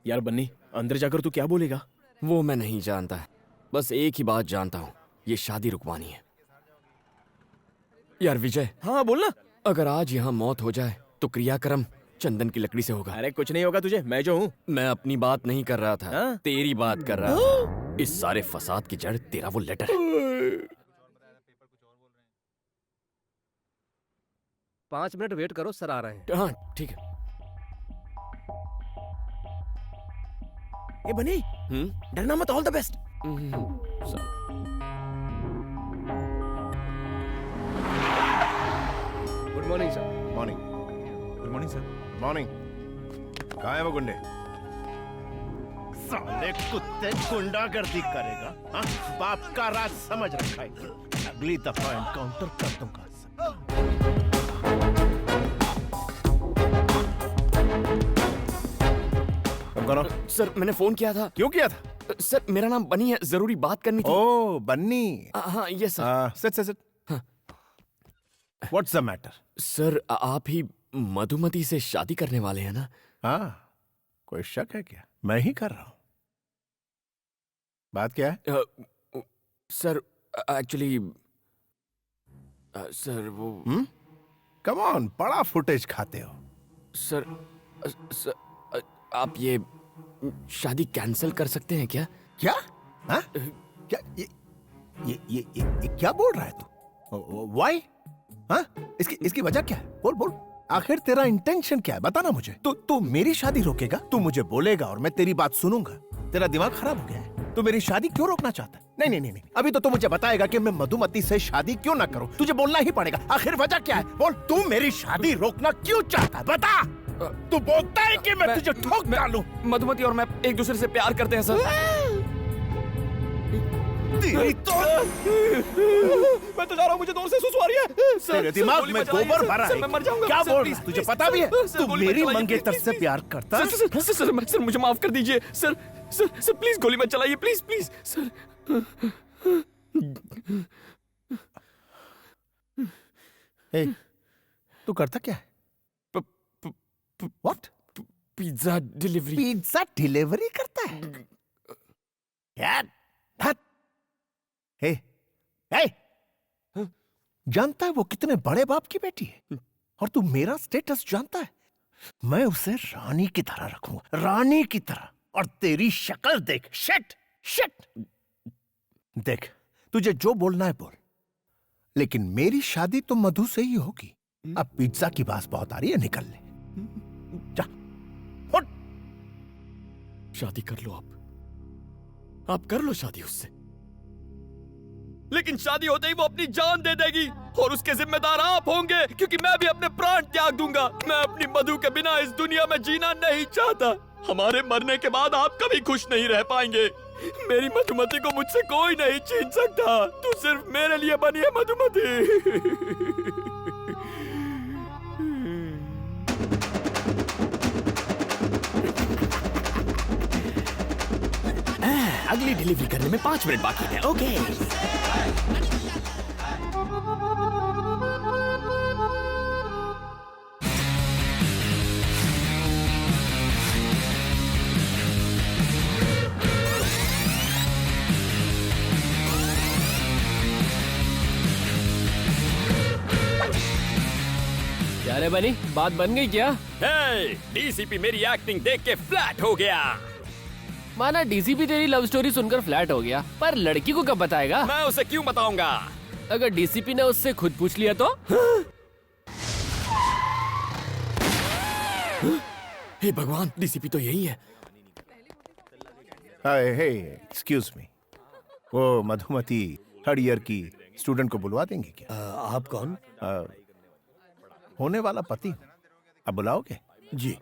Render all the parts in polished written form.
यार बन्नी, अंदर जाकर तू क्या बोलेगा? वो मैं नहीं जानता, बस एक ही बात जानता हूँ, ये शादी रुकवानी है। यार विजय। हाँ बोलना। अगर आज यहाँ मौत हो जाए तो क्रियाक्रम चंदन की लकड़ी से होगा। अरे कुछ नहीं होगा तुझे, मैं जो हूँ। मैं अपनी बात नहीं कर रहा था, हाँ? तेरी बात कर रहा था। इस सारे फसाद की जड़ तेरा वो लेटर है। 5 मिनट वेट करो, सर आ रहे हैं। हाँ ठीक है। ए बनी, डरना मत, all the best. Good morning sir. Morning. Good morning sir. Morning. कहाँ है वो गुंडे? साले कुत्ते गुंडागर्दी करेगा, हाँ? बाप का राज समझ रखा है। अगली दफा एनकाउंटर कर दूंगा। सर मैंने फोन किया था। क्यों किया था? सर मेरा नाम बनी है, जरूरी बात करनी थी। ओ बन्नी। हाँ ये sir. Sit. What's the matter? Sir आप ही मधुमती से शादी करने वाले हैं ना? हाँ, कोई शक है क्या? मैं ही कर रहा हूं। बात क्या है? सर एक्चुअली सर वो कम ऑन, बड़ा फुटेज खाते हो। सर आप ये शादी कैंसिल कर सकते हैं क्या? क्या? हाँ? क्या ये क्या बोल रहा है तू? व्हाई? हाँ? इसकी वजह क्या है? बोल। आखिर तेरा इंटेंशन क्या है? बताना मुझे। तू मेरी शादी रोकेगा? तू मुझे बोलेगा और मैं तेरी बात सुनूंगा? तेरा दिमाग खराब हो गया है? तू मेरी शादी क्यों रोकना चाहता है? नहीं। अभी तो तू मुझे बताएगा कि मैं मधुमती से शादी क्यों ना करूं। तुझे बोलना ही पड़ेगा। आखिर वजह क्या है? बोल। तू मेरी शादी रोकना क्यों चाहता है? बता। तू बोलता है कि मैं तुझे ठोक डालूं। मधुमती और मैं एक दूसरे से प्यार करते हैं सर। तेरी तो मैं तो जा रहा हूँ, मुझे दूर से सुसु आ रही है। तेरे दिमाग में गोबर भरा है। मैं मर जाऊंगा। क्या सर, बोल प्लीज, रहा है? तुझे प्लीज, पता भी है? सर, तू गोली मत मेरी चलाइए, मंगेतर प्लीज, से प्लीज। प्यार करता है? सर मुझे माफ कर दीजिए सर प्लीज गोली मत चलाइए, प्लीज सर। ए, तू करता क्या है? What? Pizza delivery. Pizza delivery करता है? यार हे जानता है वो कितने बड़े बाप की बेटी है? और तू मेरा स्टेटस जानता है? मैं उसे रानी की तरह रखूंगा, रानी की तरह। और तेरी शक्ल देख, शिट। देख, तुझे जो बोलना है बोल, लेकिन मेरी शादी तो मधु से ही होगी। अब पिज्जा की बात बहुत आ रही है, निकल ले जा। शादी कर लो आप कर लो शादी उससे, लेकिन शादी होते ही वो अपनी जान दे देगी और उसके जिम्मेदार आप होंगे, क्योंकि मैं भी अपने प्राण त्याग दूंगा। मैं अपनी मधु के बिना इस दुनिया में जीना नहीं चाहता। हमारे मरने के बाद आप कभी खुश नहीं रह पाएंगे। मेरी मधुमती को मुझसे कोई नहीं छीन सकता। तू सिर्फ मेरे लिए बनी है मधुमती। अगली डिलीवरी करने में 5 मिनट बाकी है। ओके क्या रे बनी, बात बन गई क्या? डीसीपी मेरी एक्टिंग देख के फ्लैट हो गया। माना डीसीपी तेरी लव स्टोरी सुनकर फ्लैट हो गया, पर लड़की को कब बताएगा? मैं उसे क्यों बताऊंगा? अगर डीसीपी ने उससे खुद पूछ लिया तो? हे भगवान, डीसीपी तो यही है। हे एक्सक्यूज मी, वो मधुमती थर्ड ईयर की स्टूडेंट को बुलवा देंगे क्या? आप कौन? होने वाला पति। अब बुलाओगे? जी।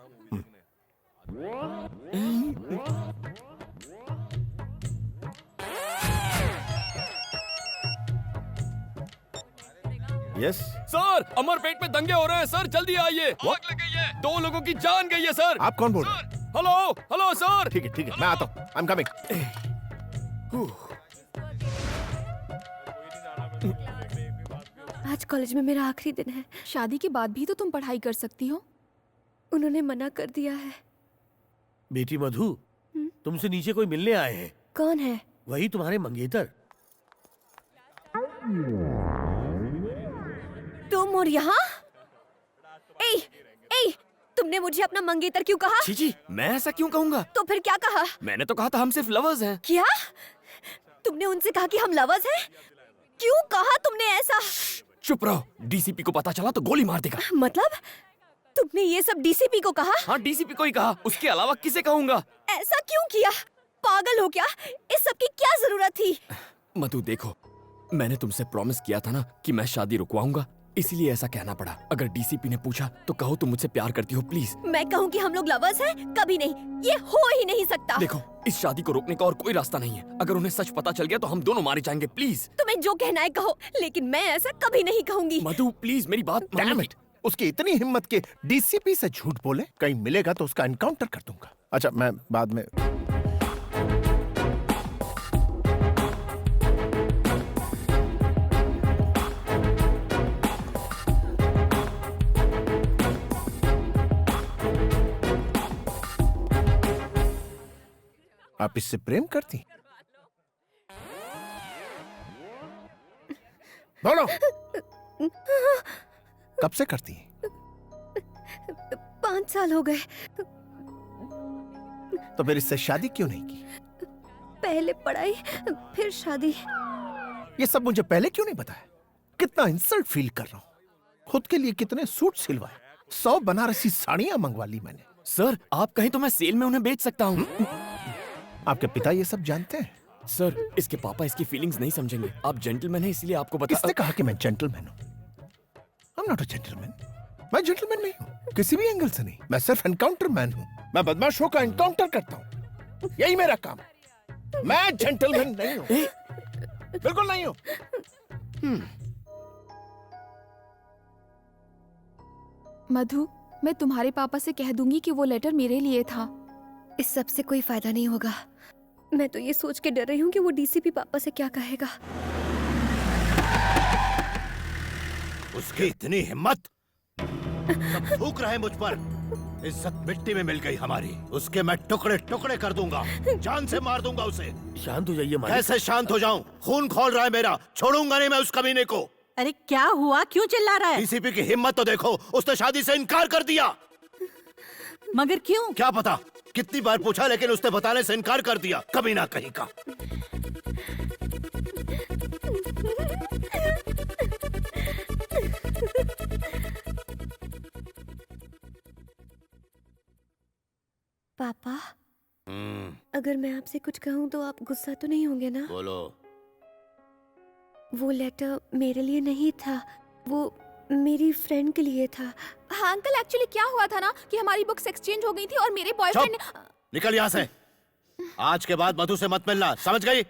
यस। सर, अमर पेट में दंगे हो रहे हैं सर, जल्दी आइए। आग लग गई है, 2 लोगों की जान गई है सर। आप कौन बोल रहे हैं? Hello sir. ठीक है, मैं आता हूँ। I am coming. आज कॉलेज में मेरा आखिरी दिन है। शादी के बाद भी तो तुम पढ़ाई कर सकती हो। उन्होंने मना कर दिया है। बेटी मधु, तुमसे नीचे कोई मिलने आए हैं। कौन है? वही तुम्हारे मंगेतर। तुम और यहाँ? ए, ए, तुमने मुझे अपना मंगेतर क्यों कहा? जी जी, मैं ऐसा क्यों कहूंगा? तो फिर क्या कहा? मैंने तो कहा था हम सिर्फ लवर्स हैं। क्या? तुमने उनसे कहा कि हम लवर्स हैं? क्यों कहा तुमने ऐसा? चुप रहो, डीसीपी को पता चला तो गोली मार देगा। मतलब तुमने ये सब डीसीपी को कहा? हाँ, डीसीपी को ही कहा, उसके अलावा किसे कहूंगा? ऐसा क्यों किया? पागल हो क्या? इस सब की क्या जरूरत थी? मधु देखो, मैंने तुमसे प्रॉमिस किया था ना कि मैं शादी रुकवाऊंगा, इसीलिए ऐसा कहना पड़ा। अगर डीसीपी ने पूछा तो कहो तुम मुझसे प्यार करती हो, प्लीज। मैं कहूँ कि हम लोग लवर्स हैं? कभी नहीं, ये हो ही नहीं सकता। देखो, इस शादी को रोकने का और कोई रास्ता नहीं है। अगर उन्हें सच पता चल गया तो हम दोनों मारे जाएंगे, प्लीज। तुम्हें जो कहना है कहो, लेकिन मैं ऐसा कभी नहीं कहूंगी। मधु प्लीज मेरी बात मान Damn लो। it! उसकी इतनी हिम्मत के डीसीपी से झूठ बोले, कहीं मिलेगा तो उसका एनकाउंटर कर दूंगा। अच्छा, मैं बाद में। आप इससे प्रेम करती? बोलो, कब से करती? 5 साल हो गए। तो फिर इससे शादी क्यों नहीं की? पहले पढ़ाई, फिर शादी। ये सब मुझे पहले क्यों नहीं बताया? कितना इंसल्ट फील कर रहा हूँ। खुद के लिए कितने सूट सिलवाए, 100 बनारसी साड़ियां मंगवा ली मैंने। सर, आप कहें तो मैं सेल में उन्हें बेच सकता हूँ। आपके पिता ये सब जानते हैं? सर, इसके पापा इसकी फीलिंग्स नहीं समझेंगे। आप जेंटलमैन हैं इसलिए आपको बता। किसने कहा कि मैं जेंटलमैन हूँ? I am not a gentleman. मैं जेंटलमैन नहीं हूँ, किसी भी एंगल से नहीं। मैं सिर्फ एनकाउंटर मैन हूँ। मैं बदमाशों का एनकाउंटर करता हूँ, यही मेरा काम है। मैं जेंटलमैन नहीं हूँ, बिल्कुल नहीं हूँ। मधु, मैं तुम्हारे पापा से कह दूंगी कि वो लेटर मेरे लिए था। इस सब से कोई फायदा नहीं होगा। मैं तो ये सोच के डर रही हूँ कि वो डीसीपी पापा से क्या कहेगा। उसकी इतनी हिम्मत, सब थूक रहे मुझ पर। इज्जत मिट्टी में मिल गई हमारी। उसके मैं टुकड़े टुकड़े कर दूंगा, जान से मार दूंगा उसे। शांत हो जाइए मालिक। कैसे शांत हो जाऊं? खून खौल रहा है मेरा, छोड़ूंगा नहीं मैं उस कमीने को। अरे क्या हुआ, क्यों चिल्ला रहा है? डीसीपी की हिम्मत तो देखो, उसने शादी से इनकार कर दिया। मगर क्यों? क्या पता, कितनी बार पूछा लेकिन उसने बताने से इनकार कर दिया। कभी ना कहीं का। पापा, अगर मैं आपसे कुछ कहूँ तो आप गुस्सा तो नहीं होंगे ना? बोलो। वो लेटर मेरे लिए नहीं था, वो मेरी फ्रेंड के लिए था। हाँ अंकल, एक्चुअली क्या हुआ था ना कि हमारी बुक्स एक्सचेंज हो गई थी और मेरे बॉयफ्रेंड ने... निकल यहाँ से। आज के बाद मधु से मत मिलना, समझ गई?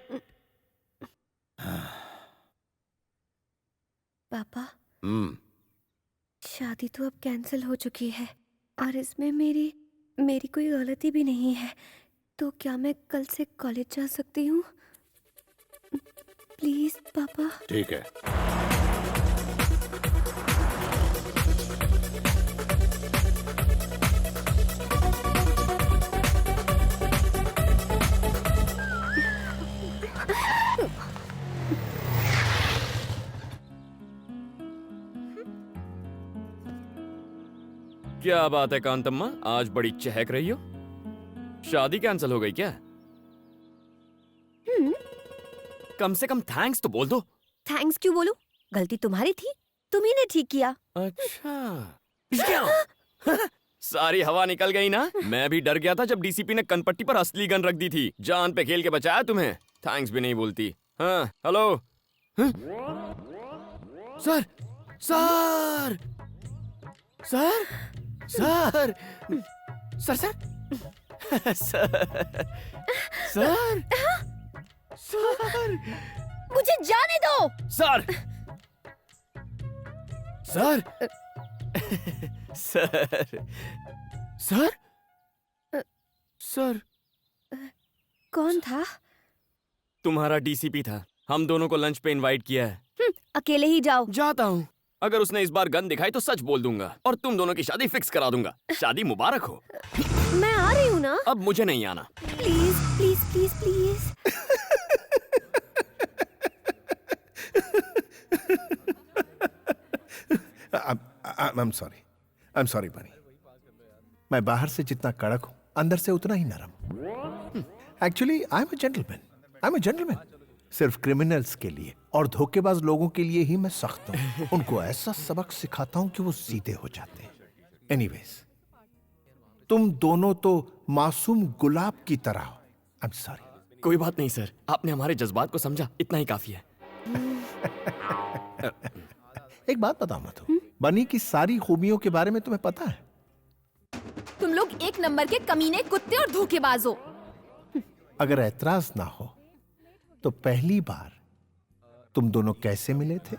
पापा, शादी तो अब कैंसिल हो चुकी है और इसमें मेरी कोई गलती भी नहीं है। तो क्या मैं कल से कॉलेज जा सकती हूँ? प्लीज पापा। ठीक है। क्या बात है कांतम्मा, आज बड़ी चहक रही हो। शादी कैंसिल हो गई क्या? कम से कम थैंक्स तो बोल दो। थैंक्स क्यों बोलूं? गलती तुम्हारी थी, तुम्ही ने ठीक किया। अच्छा, सारी हवा निकल गई ना। मैं भी डर गया था जब डीसीपी ने कनपट्टी पर असली गन रख दी थी। जान पे खेल के बचाया तुम्हें। थैंक्स भी नहीं बोलती। हाँ, हेलो। हाँ? Sir, sir, sir, sir, sir, sir, sir, sir, मुझे जाने दो। Sir, sir, sir, sir, sir, कौन था? तुम्हारा डीसीपी था। हम दोनों को लंच पे इनवाइट किया है। अकेले ही जाओ। जाता हूँ। अगर उसने इस बार गन दिखाई तो सच बोल दूंगा और तुम दोनों की शादी फिक्स करा दूंगा। शादी मुबारक हो। मैं आ रही हूँ ना। अब मुझे नहीं आना। Please please please please. I'm sorry. I'm sorry, बनी। मैं बाहर से जितना कड़क हूं, अंदर से उतना ही नरम। Actually, I'm a gentleman. I'm a gentleman. सिर्फ क्रिमिनल्स के लिए और धोखेबाज लोगों के लिए ही मैं सख्त हूं। उनको ऐसा सबक सिखाता हूं कि वो सीधे हो जाते हैं। Anyways, तुम दोनों तो मासूम गुलाब की तरह हो। I'm sorry. कोई बात नहीं सर, आपने हमारे जज्बात को समझा, इतना ही काफी है। एक बात बताओ मधु, बनी की सारी खूबियों के बारे में तुम्हें पता है? तुम लोग एक नंबर के कमीने, कुत्ते और धोखेबाज हो। अगर ऐतराज ना हो तो पहली बार तुम दोनों कैसे मिले थे?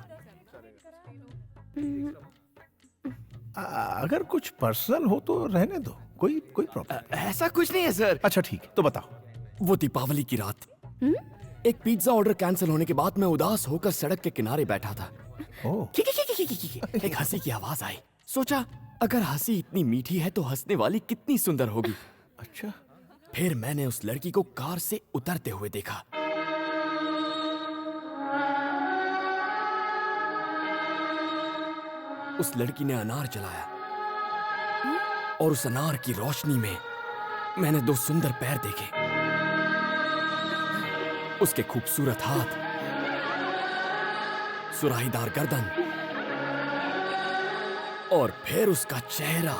अगर कुछ पर्सनल हो तो रहने दो, कोई प्रॉब्लम। ऐसा कुछ नहीं है सर। अच्छा ठीक है, तो बताओ। वो दीपावली की रात एक पिज्जा ऑर्डर कैंसिल होने के बाद मैं उदास होकर सड़क के किनारे बैठा था। ओह, एक हंसी की आवाज आई। सोचा अगर हंसी इतनी मीठी है तो हंसने वाली कितनी सुंदर होगी। अच्छा। फिर मैंने उस लड़की को कार से उतरते हुए देखा। उस लड़की ने अनार जलाया और उस अनार की रोशनी में मैंने दो सुंदर पैर देखे। उसके खूबसूरत हाथ, सुराहीदार गर्दन और फिर उसका चेहरा।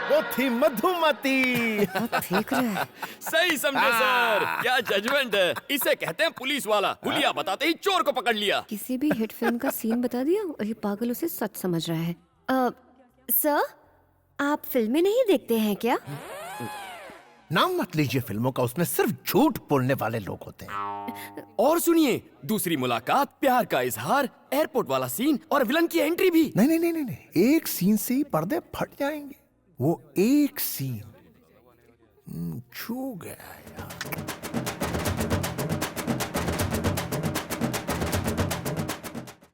वो थी मधुमती। देख रहे हैं। सही समझे सर, क्या जजमेंट है। इसे कहते हैं पुलिस वाला। हुलिया बताते ही चोर को पकड़ लिया। किसी भी हिट फिल्म का सीन बता दिया और ये पागल उसे सच समझ रहा है। सर, आप फिल्में नहीं देखते हैं क्या? नाम मत लीजिए फिल्मों का, उसमें सिर्फ झूठ बोलने वाले लोग होते हैं। और सुनिए, दूसरी मुलाकात, प्यार का इजहार, एयरपोर्ट वाला सीन और विलन की एंट्री भी। नहीं नहीं नहीं नहीं नहीं, एक सीन से ही पर्दे फट जाएंगे। वो एक सीन छू गया यार।